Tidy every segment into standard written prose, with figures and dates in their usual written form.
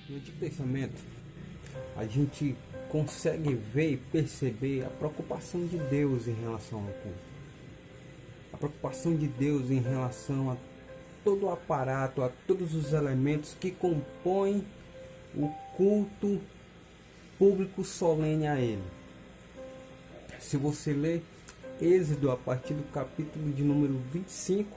No Antigo Testamento, a gente consegue ver e perceber a preocupação de Deus em relação ao culto. A preocupação de Deus em relação a todo o aparato, a todos os elementos que compõem o culto público solene a Ele. Se você ler Êxodo a partir do capítulo de número 25,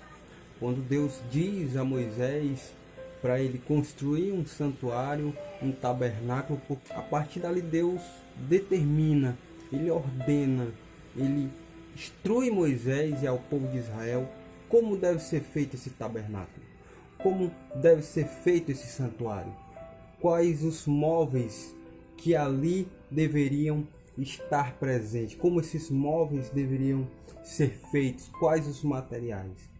quando Deus diz a Moisés para ele construir um santuário, um tabernáculo, a partir dali Deus determina, ele ordena, ele instrui Moisés e ao povo de Israel como deve ser feito esse tabernáculo, como deve ser feito esse santuário, quais os móveis que ali deveriam estar presentes, como esses móveis deveriam ser feitos, quais os materiais.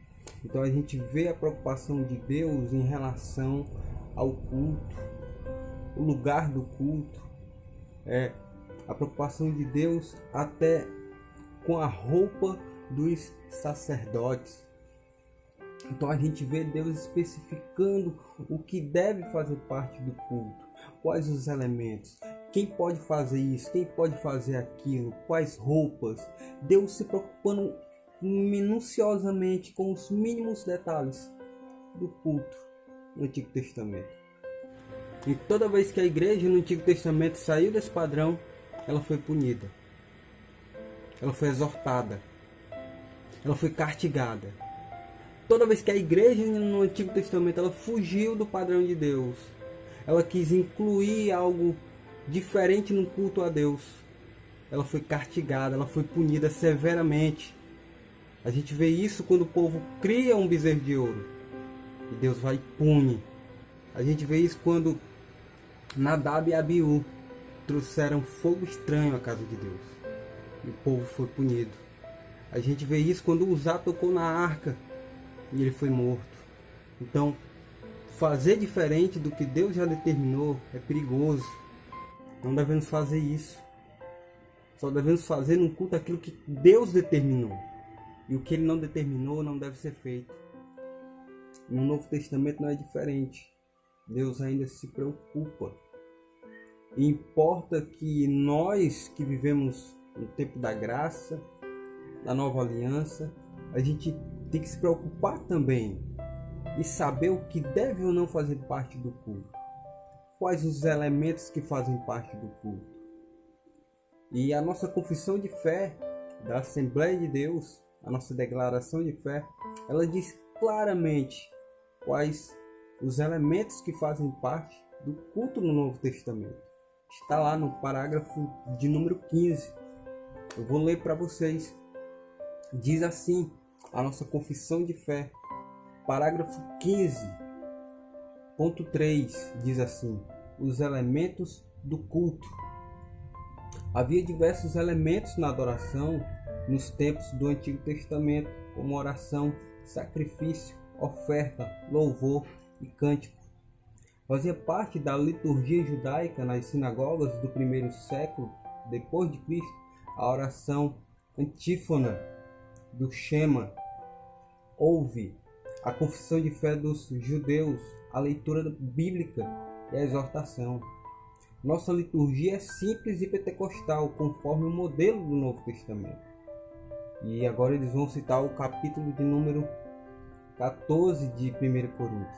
Então a gente vê a preocupação de Deus em relação ao culto, o lugar do culto, a preocupação de Deus até com a roupa dos sacerdotes. Então a gente vê Deus especificando o que deve fazer parte do culto, quais os elementos, quem pode fazer isso, quem pode fazer aquilo, quais roupas. Deus se preocupando minuciosamente com os mínimos detalhes do culto no Antigo Testamento. E toda vez que a igreja no Antigo Testamento saiu desse padrão, ela foi punida, ela foi exortada, ela foi castigada. Toda vez que a igreja no Antigo Testamento ela fugiu do padrão de Deus, ela quis incluir algo diferente no culto a Deus, ela foi castigada, ela foi punida severamente. A gente vê isso quando o povo cria um bezerro de ouro e Deus vai e pune. A gente vê isso quando Nadab e Abiú trouxeram fogo estranho à casa de Deus e o povo foi punido. A gente vê isso quando Uzá tocou na arca e ele foi morto. Então, fazer diferente do que Deus já determinou é perigoso. Não devemos fazer isso. Só devemos fazer no culto aquilo que Deus determinou. E o que ele não determinou não deve ser feito. No Novo Testamento não é diferente. Deus ainda se preocupa. E importa que nós que vivemos no tempo da graça, da nova aliança, a gente tem que se preocupar também e saber o que deve ou não fazer parte do culto. Quais os elementos que fazem parte do culto. E a nossa confissão de fé da Assembleia de Deus, a nossa declaração de fé, ela diz claramente quais os elementos que fazem parte do culto no Novo Testamento. Está lá no parágrafo de número 15. Eu vou ler para vocês. Diz assim a nossa confissão de fé. Parágrafo 15.3 diz assim: os elementos do culto. Havia diversos elementos na adoração nos tempos do Antigo Testamento, como oração, sacrifício, oferta, louvor e cântico. Fazia parte da liturgia judaica nas sinagogas do primeiro século depois de Cristo a oração antífona do Shema. Houve a confissão de fé dos judeus, a leitura bíblica e a exortação. Nossa liturgia é simples e pentecostal, conforme o modelo do Novo Testamento. E agora eles vão citar o capítulo de número 14 de 1 Coríntios.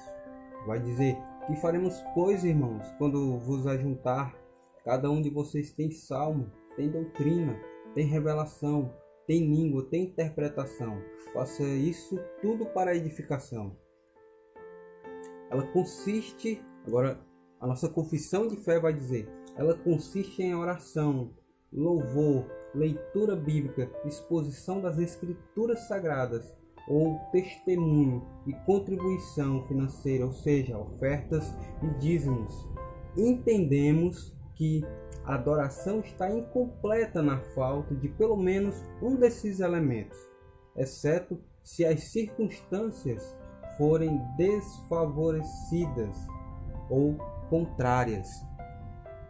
Vai dizer: que faremos, pois, irmãos, quando vos ajuntar? Cada um de vocês tem salmo, tem doutrina, tem revelação, tem língua, tem interpretação. Faça isso tudo para a edificação. Ela consiste, agora a nossa confissão de fé vai dizer, ela consiste em oração, louvor, leitura bíblica, exposição das escrituras sagradas ou testemunho e contribuição financeira, ou seja, ofertas e dízimos. Entendemos que a adoração está incompleta na falta de pelo menos um desses elementos, exceto se as circunstâncias forem desfavorecidas ou contrárias.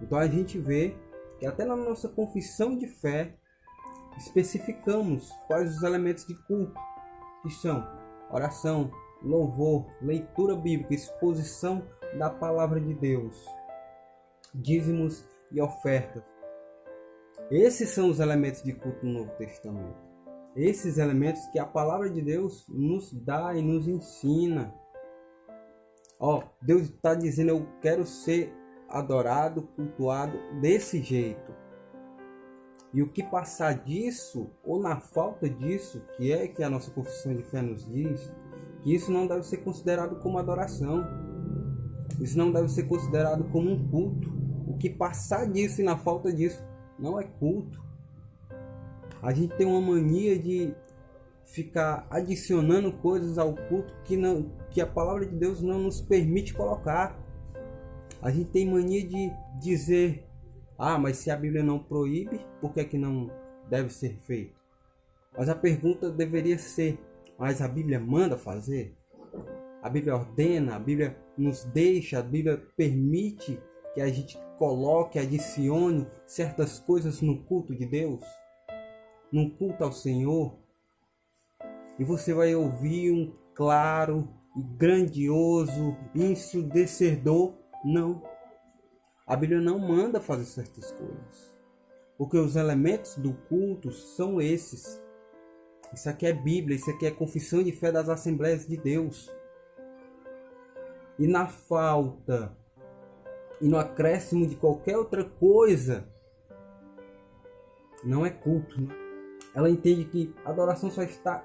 Então a gente vê que até na nossa confissão de fé especificamos quais os elementos de culto, que são oração, louvor, leitura bíblica, exposição da palavra de Deus. dízimos e ofertas. Esses são os elementos de culto no Novo Testamento. Esses elementos que a palavra de Deus nos dá e nos ensina. Deus está dizendo: eu quero ser adorado, cultuado desse jeito. E o que passar disso, ou na falta disso, que é que a nossa confissão de fé nos diz, que isso não deve ser considerado como adoração. Isso não deve ser considerado como um culto. O que passar disso e na falta disso não é culto. A gente tem uma mania de ficar adicionando coisas ao culto que a palavra de Deus não nos permite colocar. A gente tem mania de dizer: mas se a Bíblia não proíbe, por que é que não deve ser feito? Mas a pergunta deveria ser: mas a Bíblia manda fazer? A Bíblia ordena, a Bíblia nos deixa, a Bíblia permite que a gente coloque, adicione certas coisas no culto de Deus, no culto ao Senhor. E você vai ouvir um claro e grandioso, ensurdecedor não. A Bíblia não manda fazer certas coisas, porque os elementos do culto são esses. Isso aqui é Bíblia, isso aqui é confissão de fé das Assembleias de Deus. E na falta e no acréscimo de qualquer outra coisa, não é culto. Ela entende que a adoração só está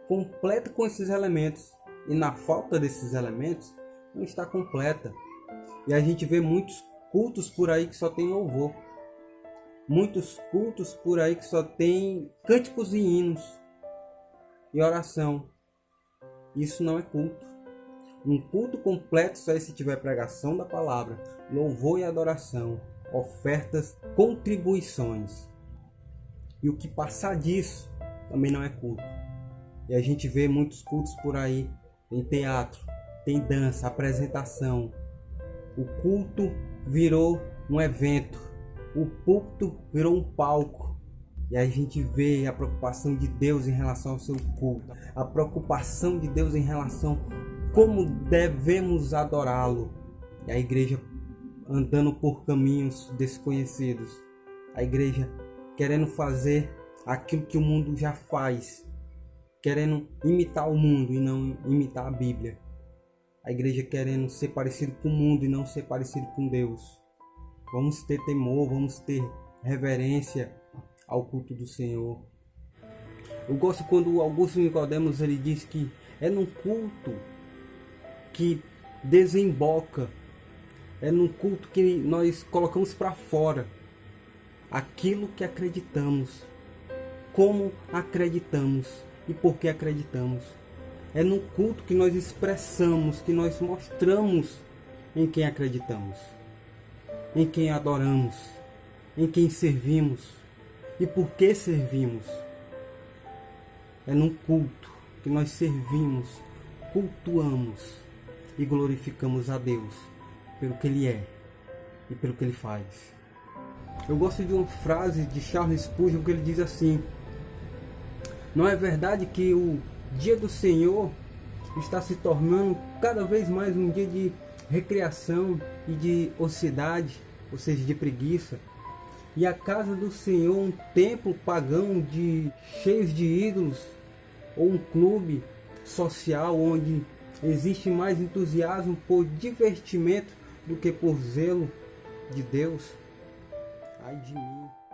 completa com esses elementos, e na falta desses elementos não está completa. E a gente vê muitos cultos por aí que só tem louvor, muitos cultos por aí que só tem cânticos e hinos e oração. Isso não é culto. Um culto completo só é se tiver pregação da palavra, louvor e adoração, ofertas, contribuições. E o que passar disso também não é culto. E a gente vê muitos cultos por aí. Tem teatro, tem dança, apresentação. O culto virou um evento. O púlpito virou um palco. E a gente vê a preocupação de Deus em relação ao seu culto. A preocupação de Deus em relação a como devemos adorá-lo. E a igreja andando por caminhos desconhecidos. A igreja querendo fazer aquilo que o mundo já faz. Querendo imitar o mundo e não imitar a Bíblia. A igreja querendo ser parecido com o mundo e não ser parecido com Deus. Vamos ter temor, vamos ter reverência ao culto do Senhor. Eu gosto quando Augusto Nicodemos ele diz que é num culto que desemboca, é num culto que nós colocamos para fora aquilo que acreditamos, como acreditamos e por que acreditamos. É no culto que nós expressamos, que nós mostramos em quem acreditamos, em quem adoramos, em quem servimos e por que servimos. É no culto que nós servimos, cultuamos e glorificamos a Deus pelo que Ele é e pelo que Ele faz. Eu gosto de uma frase de Charles Spurgeon que ele diz assim: não é verdade que o dia do Senhor está se tornando cada vez mais um dia de recreação e de ociosidade, ou seja, de preguiça? E a casa do Senhor um templo pagão cheios de ídolos, ou um clube social onde existe mais entusiasmo por divertimento do que por zelo de Deus? Ai de mim!